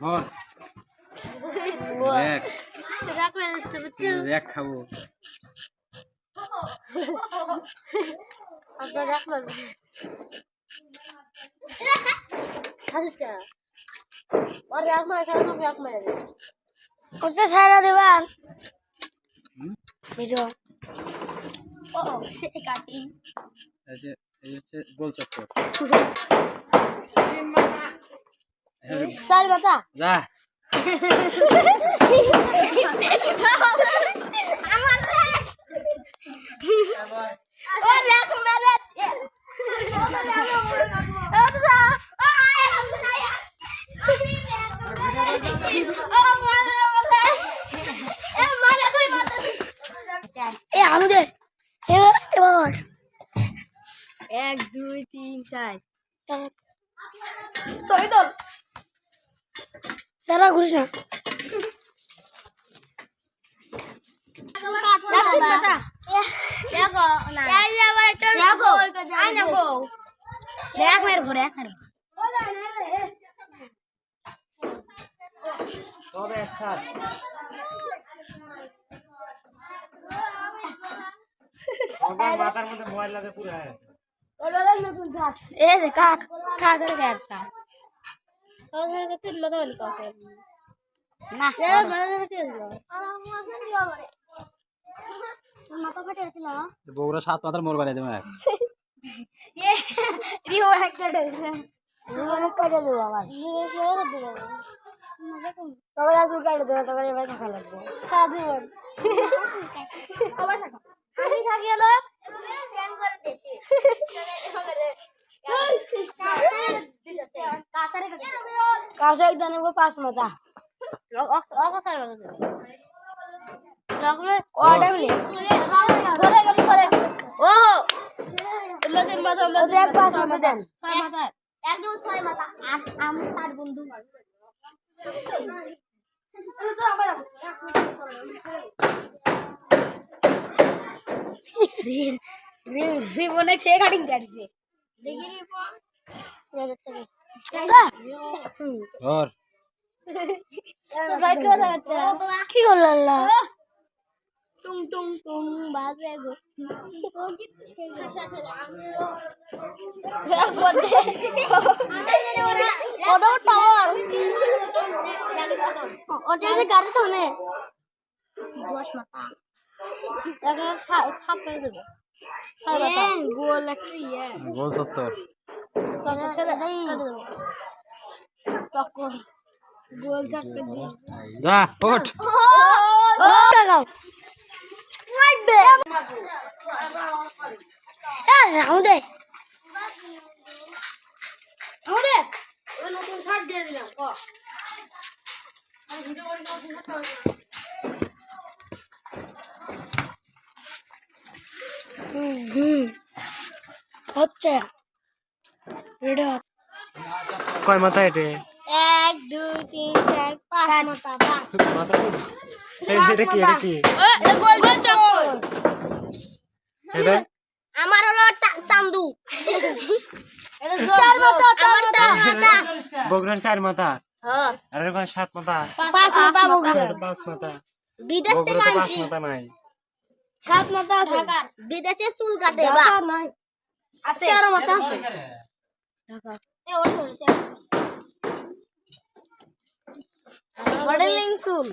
ঘর এক খাবো সারা দেবার ভিডিও ও সে কাটি এই হচ্ছে গোল চক্কর চার বাতা যা আমাদের এবার 1 2 3 4 তবে তো দাদা ঘুরিস না মাথার মধ্যে মোবাইল লাগে পুরো এই যে কাক কাজের ব্যবসা না বউরা 7 মাথার মোর বাড়াই দেবে কাছে একদম 5 মাথা অনেক সে কাটিং কাটছে কি করল টুং টুং টুং বাজে গো গাড়ি থামে 10 মাথা এখন 7 করে দেবো গোল একটা গোল চত্বর গোল চক্কর যা ওঠ আমাদের নতুন শার্ট দিয়ে দিলাম হচ্ছে কয় মাথা এটে 1 2 3 4 5 মাথা মাথা এটা কি গোল গোল চক্কর এটা আমার হলো চান্দু চার মাথা বগুড়ার 4 মাথা হ্যাঁ আর এর 7 মাথা 5 মাথা বগুড়া 5 মাথা বিদেশ থেকে আনছি 5 মাথা নাই 7 মাথা আছে বিদেশে চুল কাটে বা আছে 11 মাথা আছে ঢাকা মডেলিং চুল